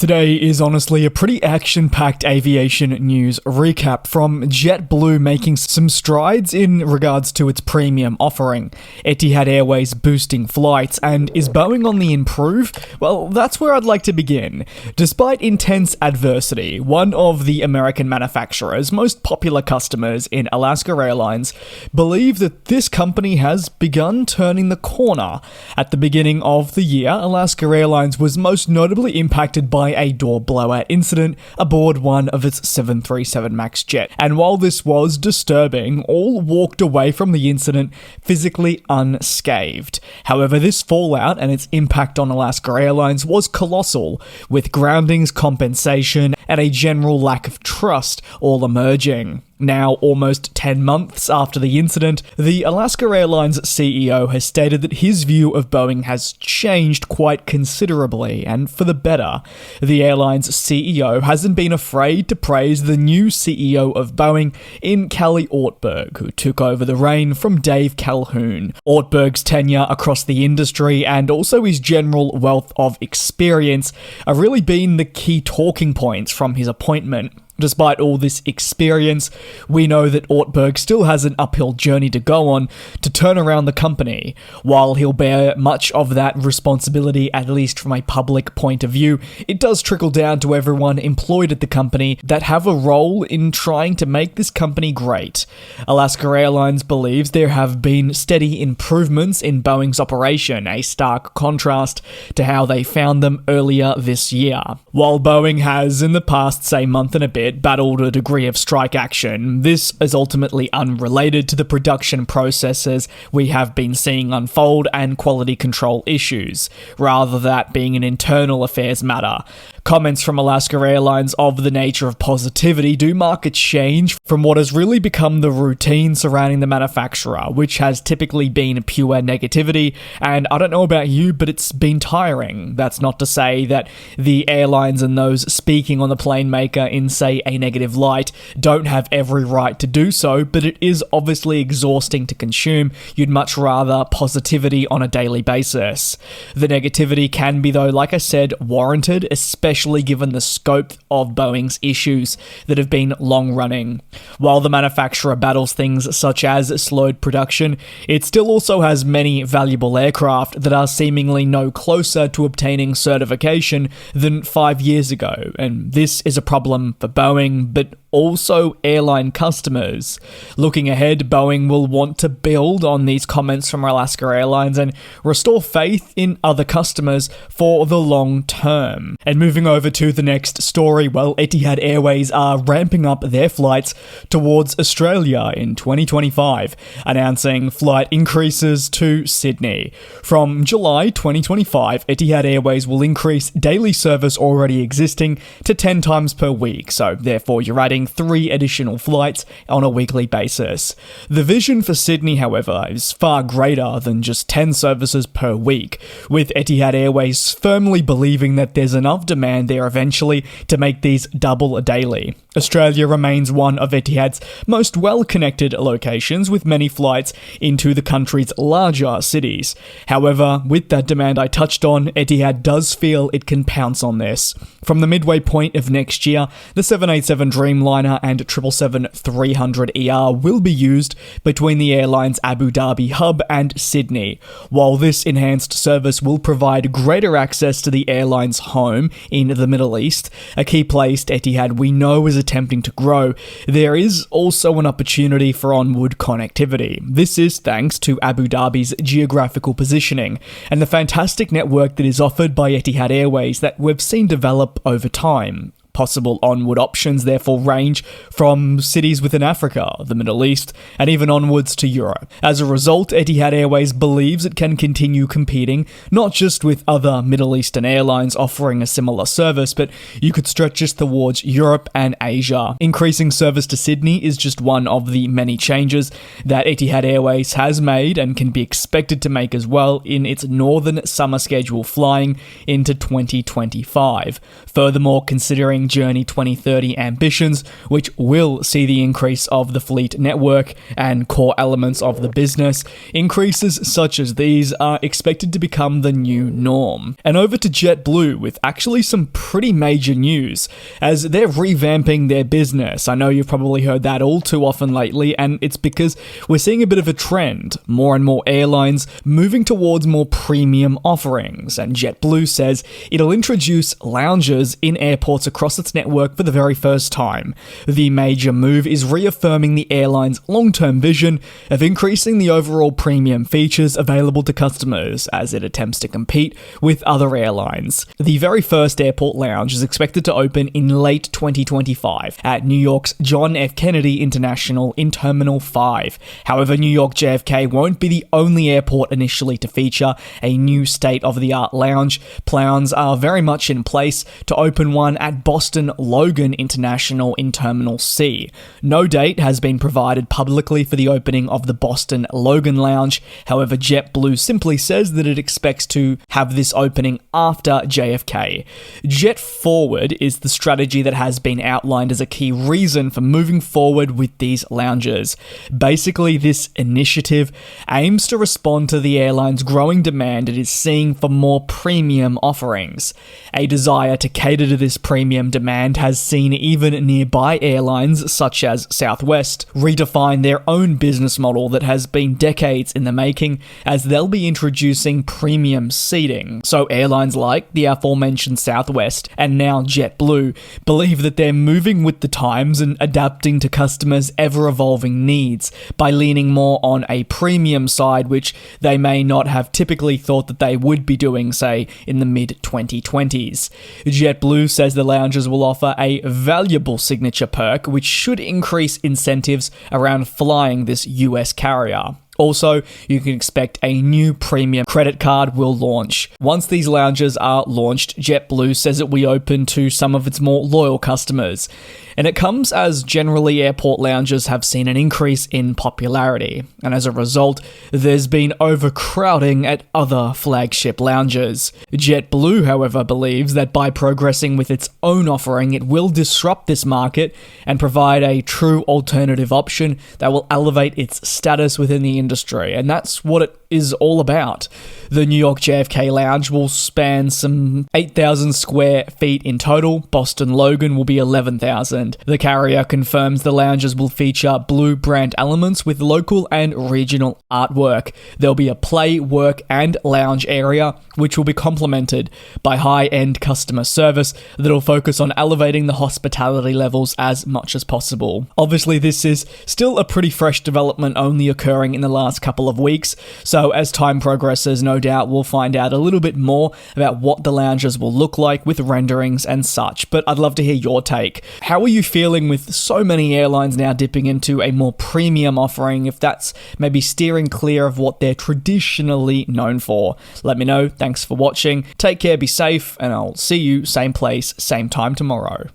Today is honestly a pretty action-packed aviation news recap, from JetBlue making some strides in regards to its premium offering, Etihad Airways boosting flights, and is Boeing on the improve? Well, that's where I'd like to begin. Despite intense adversity, one of the American manufacturer's most popular customers in Alaska Airlines believe that this company has begun turning the corner. At the beginning of the year, Alaska Airlines was most notably impacted by a door blowout incident aboard one of its 737 MAX jet. And while this was disturbing, all walked away from the incident physically unscathed. However, this fallout and its impact on Alaska Airlines was colossal, with groundings, compensation, and a general lack of trust all emerging. Now, almost 10 months after the incident, the Alaska Airlines CEO has stated that his view of Boeing has changed quite considerably, and for the better. The airline's CEO hasn't been afraid to praise the new CEO of Boeing in Kelly Ortberg, who took over the reign from Dave Calhoun. Ortberg's tenure across the industry and also his general wealth of experience are really been the key talking points from his appointment. Despite all this experience, we know that Ortberg still has an uphill journey to go on to turn around the company. While he'll bear much of that responsibility, at least from a public point of view, it does trickle down to everyone employed at the company that have a role in trying to make this company great. Alaska Airlines believes there have been steady improvements in Boeing's operation, a stark contrast to how they found them earlier this year. While Boeing has, in the past, say, month and a bit, battled a degree of strike action, this is ultimately unrelated to the production processes we have been seeing unfold and quality control issues, rather that being an internal affairs matter. Comments from Alaska Airlines of the nature of positivity do mark a change from what has really become the routine surrounding the manufacturer, which has typically been pure negativity, and I don't know about you, but it's been tiring. That's not to say that the airlines and those speaking on the plane maker in, say, a negative light don't have every right to do so, but it is obviously exhausting to consume. You'd much rather positivity on a daily basis. The negativity can be, though, like I said, warranted, especially given the scope of Boeing's issues that have been long-running. While the manufacturer battles things such as slowed production, it still also has many valuable aircraft that are seemingly no closer to obtaining certification than 5 years ago, and this is a problem for Boeing, but also airline customers. Looking ahead, Boeing will want to build on these comments from Alaska Airlines and restore faith in other customers for the long term. And moving over to the next story, well, Etihad Airways are ramping up their flights towards Australia in 2025, announcing flight increases to Sydney. From July 2025, Etihad Airways will increase daily service already existing to 10 times per week, so therefore you're adding 3 additional flights on a weekly basis. The vision for Sydney, however, is far greater than just 10 services per week, with Etihad Airways firmly believing that there's enough demand there eventually to make these double daily. Australia remains one of Etihad's most well-connected locations, with many flights into the country's larger cities. However, with that demand I touched on, Etihad does feel it can pounce on this. From the midway point of next year, the 787 Dreamliner and 777-300ER will be used between the airline's Abu Dhabi hub and Sydney. While this enhanced service will provide greater access to the airline's home in the Middle East, a key place Etihad we know is attempting to grow, there is also an opportunity for onward connectivity. This is thanks to Abu Dhabi's geographical positioning and the fantastic network that is offered by Etihad Airways that we've seen develop over time. Possible onward options therefore range from cities within Africa, the Middle East, and even onwards to Europe. As a result, Etihad Airways believes it can continue competing not just with other Middle Eastern airlines offering a similar service, but you could stretch this towards Europe and Asia. Increasing service to Sydney is just one of the many changes that Etihad Airways has made and can be expected to make as well in its northern summer schedule flying into 2025. Furthermore, considering Boeing Journey 2030 ambitions, which will see the increase of the fleet network and core elements of the business. Increases such as these are expected to become the new norm. And over to JetBlue with actually some pretty major news, as they're revamping their business. I know you've probably heard that all too often lately, and it's because we're seeing a bit of a trend. More and more airlines moving towards more premium offerings, and JetBlue says it'll introduce lounges in airports across its network for the very first time. The major move is reaffirming the airline's long-term vision of increasing the overall premium features available to customers as it attempts to compete with other airlines. The very first airport lounge is expected to open in late 2025 at New York's John F. Kennedy International in Terminal 5. However, New York JFK won't be the only airport initially to feature a new state-of-the-art lounge. Plans are very much in place to open one at Boston Logan International in Terminal C. No date has been provided publicly for the opening of the Boston Logan Lounge. However, JetBlue simply says that it expects to have this opening after JFK. Jet Forward is the strategy that has been outlined as a key reason for moving forward with these lounges. Basically, this initiative aims to respond to the airline's growing demand it is seeing for more premium offerings. A desire to cater to this premium demand has seen even nearby airlines such as Southwest redefine their own business model that has been decades in the making, as they'll be introducing premium seating. So airlines like the aforementioned Southwest and now JetBlue believe that they're moving with the times and adapting to customers' ever-evolving needs by leaning more on a premium side, which they may not have typically thought that they would be doing, say, in the mid-2020s. JetBlue says the lounges will offer a valuable signature perk, which should increase incentives around flying this US carrier. Also, you can expect a new premium credit card will launch. Once these lounges are launched, JetBlue says it will be open to some of its more loyal customers. And it comes as generally airport lounges have seen an increase in popularity. And as a result, there's been overcrowding at other flagship lounges. JetBlue, however, believes that by progressing with its own offering, it will disrupt this market and provide a true alternative option that will elevate its status within the industry, and that's what it is all about. The New York JFK Lounge will span some 8,000 square feet in total. Boston Logan will be 11,000. The carrier confirms the lounges will feature Blue brand elements with local and regional artwork. There'll be a play, work, and lounge area, which will be complemented by high-end customer service that'll focus on elevating the hospitality levels as much as possible. Obviously, this is still a pretty fresh development, only occurring in the last couple of weeks, so as time progresses, no doubt we'll find out a little bit more about what the lounges will look like with renderings and such, but I'd love to hear your take. How are you feeling with so many airlines now dipping into a more premium offering, if that's maybe steering clear of what they're traditionally known for? Let me know. Thanks for watching. Take care, be safe, and I'll see you same place, same time tomorrow.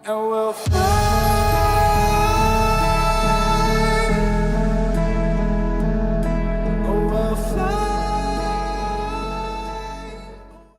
And we'll fly.